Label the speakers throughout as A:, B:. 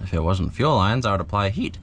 A: If it wasn't fuel lines, I would apply heat.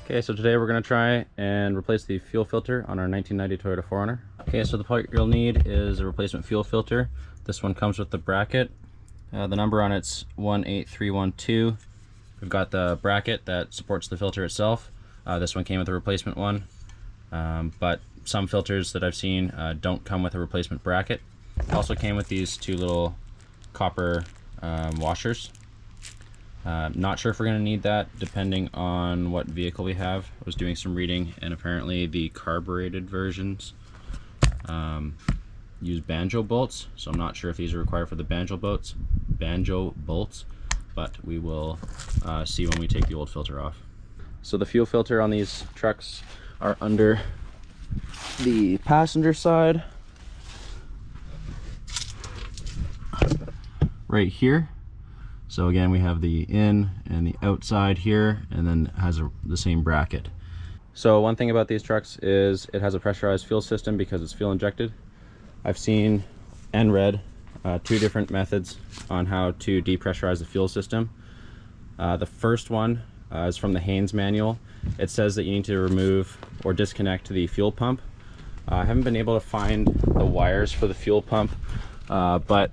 A: Okay, so today we're going to try and replace the fuel filter on our 1990 Toyota 4Runner. Okay, so the part you'll need is a replacement fuel filter. This one comes with the bracket. The number on it's 18312. We've got the bracket that supports the filter itself. This one came with a replacement one, but some filters that I've seen don't come with a replacement bracket. It also came with these two little copper washers. Not sure if we're going to need that depending on what vehicle we have. I was doing some reading, and apparently the carbureted versions use banjo bolts, so I'm not sure if these are required for the banjo bolts, but we will see when we take the old filter off. So the fuel filter on these trucks are under the passenger side right here. So again, we have the in and the outside here, and then it has the same bracket. So one thing about these trucks is it has a pressurized fuel system because it's fuel injected. I've seen and read two different methods on how to depressurize the fuel system. The first one is from the Haynes manual. It says that you need to remove or disconnect the fuel pump. I haven't been able to find the wires for the fuel pump, but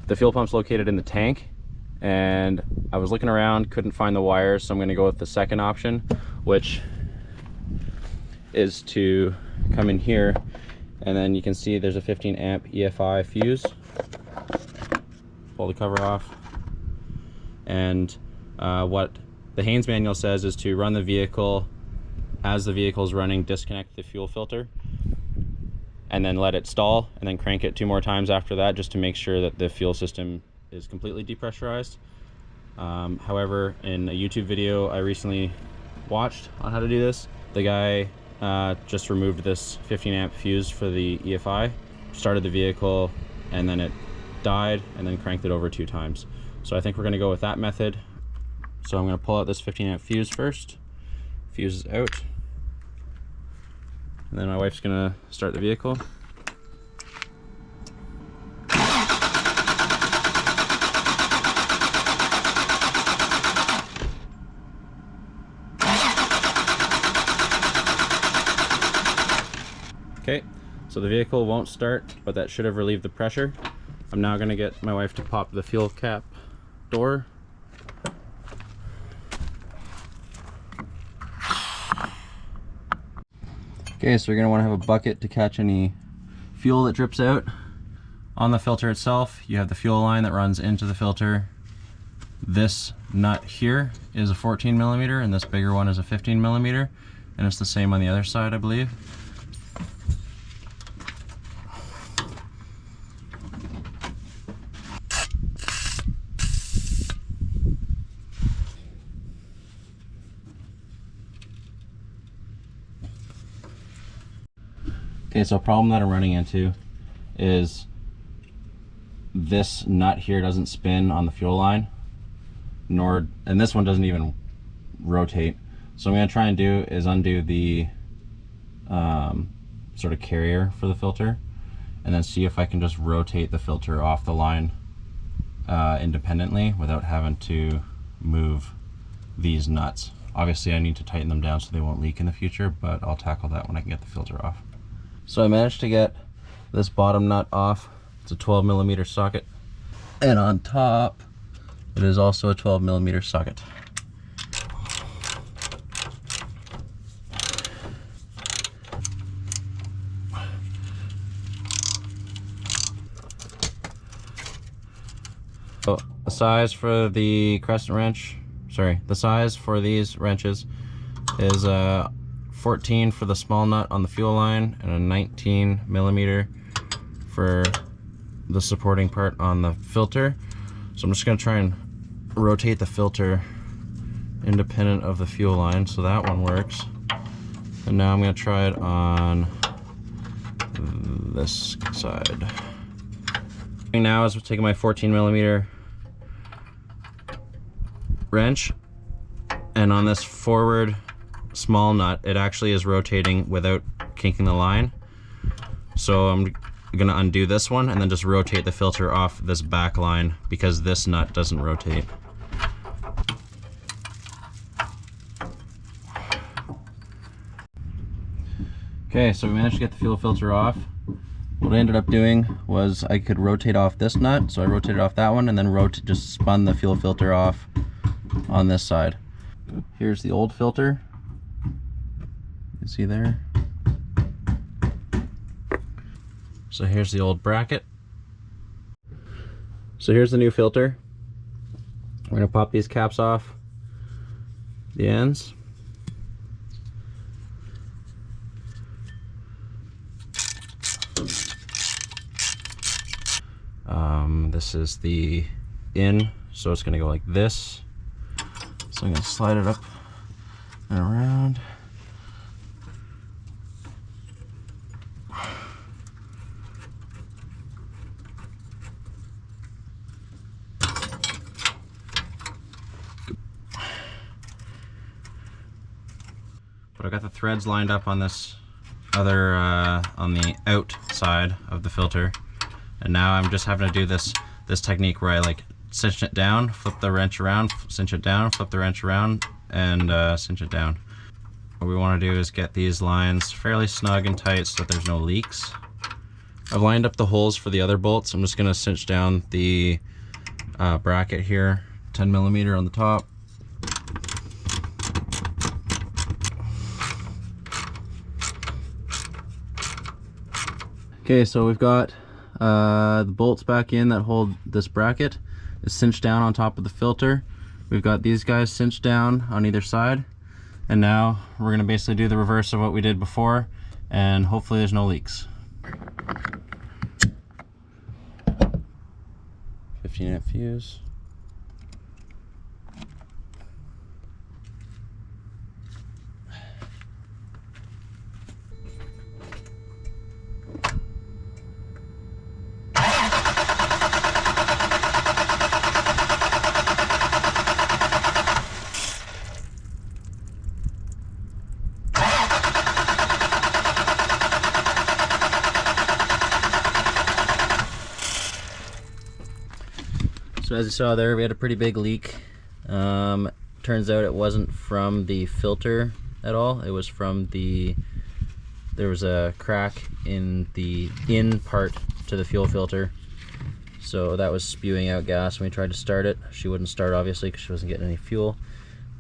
A: the fuel pump's located in the tank, and I was looking around, couldn't find the wires, so I'm going to go with the second option, which is to come in here, and then you can see there's a 15 amp EFI fuse. Pull the cover off, and what the Haynes manual says is to run the vehicle as the vehicle is running, disconnect the fuel filter, and then let it stall, and then crank it 2 more times after that, just to make sure that the fuel system is completely depressurized. However, in a YouTube video I recently watched on how to do this, the guy just removed this 15 amp fuse for the EFI, started the vehicle, and then it died, and then cranked it over 2 times. So I think we're going to go with that method. So I'm going to pull out this 15 amp fuse first. Fuse is out, and then my wife's going to start the vehicle. Okay, so the vehicle won't start, but that should have relieved the pressure. I'm now going to get my wife to pop the fuel cap door. Okay, so you're going to want to have a bucket to catch any fuel that drips out. On the filter itself, you have the fuel line that runs into the filter. This nut here is a 14 millimeter, and this bigger one is a 15 millimeter, and it's the same on the other side, I believe. Okay, so a problem that I'm running into is this nut here doesn't spin on the fuel line, and this one doesn't even rotate. So what I'm going to try and do is undo the sort of carrier for the filter, and then see if I can just rotate the filter off the line independently without having to move these nuts. Obviously I need to tighten them down so they won't leak in the future, but I'll tackle that when I can get the filter off. So I managed to get this bottom nut off. It's a 12 millimeter socket, and on top it is also a 12 millimeter socket. So the size for the crescent wrench, the size for these wrenches is 14 for the small nut on the fuel line, and a 19 millimeter for the supporting part on the filter. So I'm just going to try and rotate the filter independent of the fuel line, so that one works. And now I'm going to try it on this side. Now is taking my 14 millimeter wrench, and on this forward small nut, it actually is rotating without kinking the line. So I'm gonna undo this one and then just rotate the filter off this back line because this nut doesn't rotate. Okay, so we managed to get the fuel filter off. What I ended up doing was I could rotate off this nut, so I rotated off that one and then just spun the fuel filter off on this side. Here's the old filter. You can see there. So here's the old bracket. So here's the new filter. We're gonna pop these caps off the ends. This is the in, so it's gonna go like this. So I'm gonna slide it up and around. But I got the threads lined up on this other, on the outside of the filter. And now I'm just having to do this technique where I like cinch it down, flip the wrench around, cinch it down, flip the wrench around, and cinch it down. What we want to do is get these lines fairly snug and tight so that there's no leaks. I've lined up the holes for the other bolts. I'm just going to cinch down the bracket here, 10mm on the top. Okay, so we've got the bolts back in that hold this bracket. It's cinched down on top of the filter. We've got these guys cinched down on either side. And now we're going to basically do the reverse of what we did before, and hopefully there's no leaks. 15-amp fuse. So as you saw there, we had a pretty big leak. Turns out it wasn't from the filter at all. It was from there was a crack in the in part to the fuel filter. So that was spewing out gas when we tried to start it. She wouldn't start obviously because she wasn't getting any fuel,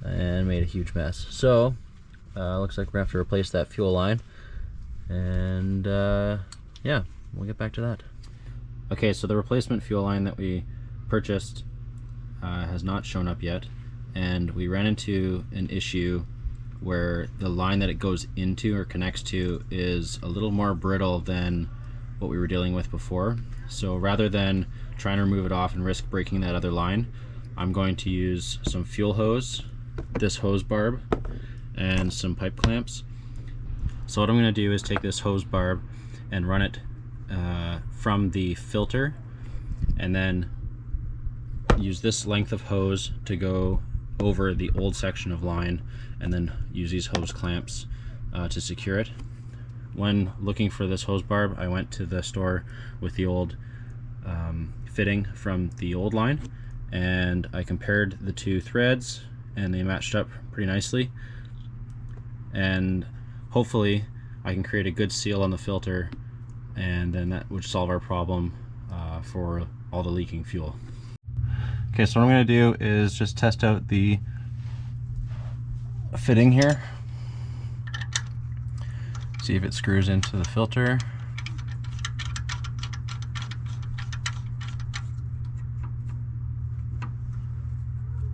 A: and made a huge mess. So looks like we're gonna have to replace that fuel line, and yeah, we'll get back to that. Okay, so the replacement fuel line that we purchased has not shown up yet, and we ran into an issue where the line that it goes into or connects to is a little more brittle than what we were dealing with before. So rather than trying to remove it off and risk breaking that other line, I'm going to use some fuel hose, this hose barb, and some pipe clamps. So what I'm going to do is take this hose barb and run it from the filter, and then use this length of hose to go over the old section of line, and then use these hose clamps to secure it. When looking for this hose barb, I went to the store with the old fitting from the old line, and I compared the two threads and they matched up pretty nicely, and hopefully I can create a good seal on the filter, and then that would solve our problem for all the leaking fuel. Okay, so what I'm going to do is just test out the fitting here, see if it screws into the filter.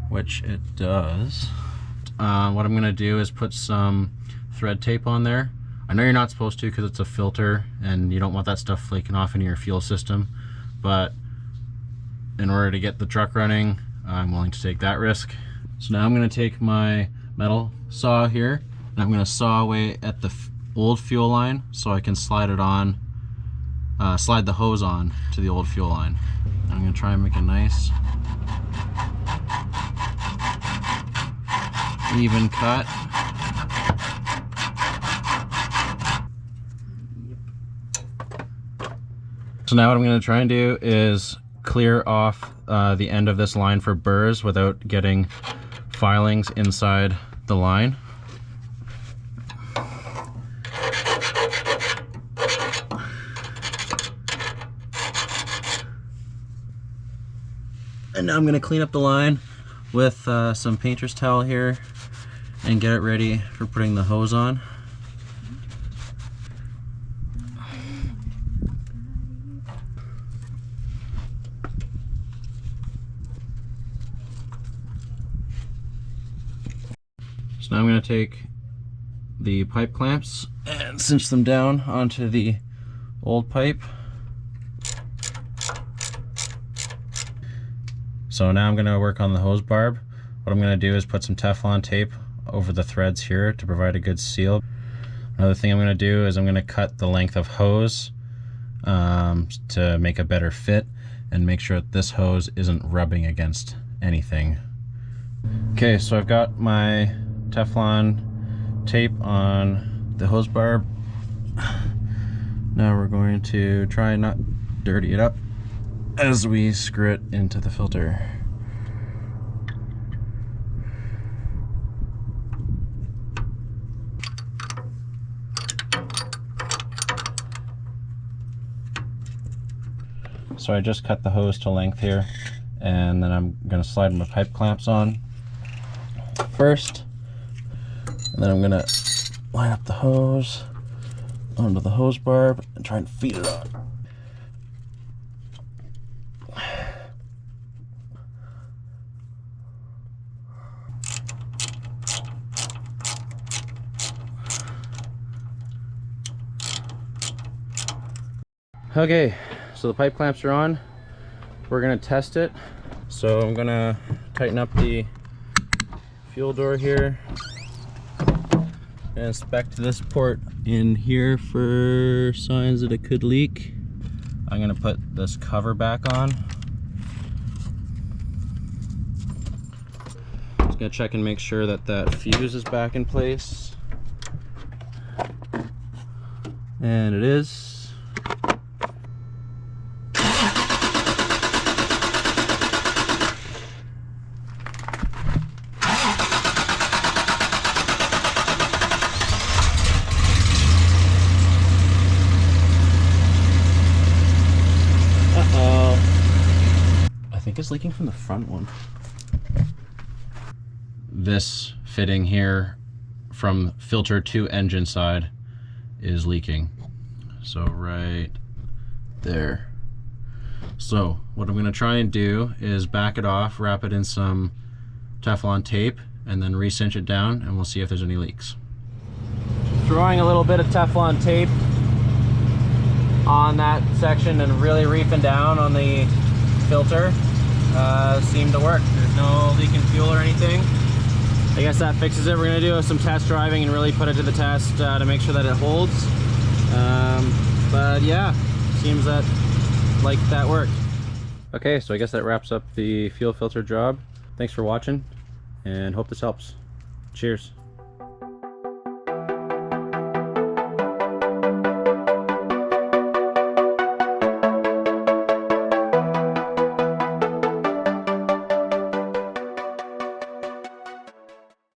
A: Which it does. What I'm going to do is put some thread tape on there. I know you're not supposed to because it's a filter and you don't want that stuff flaking off into your fuel system, but in order to get the truck running, I'm willing to take that risk. So now I'm going to take my metal saw here, and I'm going to saw away at the old fuel line so I can slide it on, slide the hose on to the old fuel line. I'm going to try and make a nice even cut. So now what I'm going to try and do is clear off the end of this line for burrs without getting filings inside the line. And now I'm going to clean up the line with some painter's towel here and get it ready for putting the hose on. So now I'm going to take the pipe clamps and cinch them down onto the old pipe. So now I'm going to work on the hose barb. What I'm going to do is put some Teflon tape over the threads here to provide a good seal. Another thing I'm going to do is I'm going to cut the length of hose to make a better fit and make sure that this hose isn't rubbing against anything. Okay, so I've got my Teflon tape on the hose barb. Now we're going to try and not dirty it up as we screw it into the filter. So I just cut the hose to length here, and then I'm going to slide my pipe clamps on first, and then I'm going to line up the hose onto the hose barb and try and feed it on. Okay, so the pipe clamps are on. We're gonna test it. So I'm gonna tighten up the fuel door here and inspect this port in here for signs that it could leak. I'm gonna put this cover back on. Just gonna check and make sure that that fuse is back in place. And it is. I think it's leaking from the front one. This fitting here from filter to engine side is leaking. So right there. So what I'm going to try and do is back it off, wrap it in some Teflon tape, and then re-cinch it down, and we'll see if there's any leaks. Throwing a little bit of Teflon tape on that section and really reefing down on the filter seemed to work. There's no leak in fuel or anything. I guess that fixes it. We're going to do some test driving and really put it to the test to make sure that it holds. But yeah, seems that like that worked. Okay, so I guess that wraps up the fuel filter job. Thanks for watching and hope this helps. Cheers.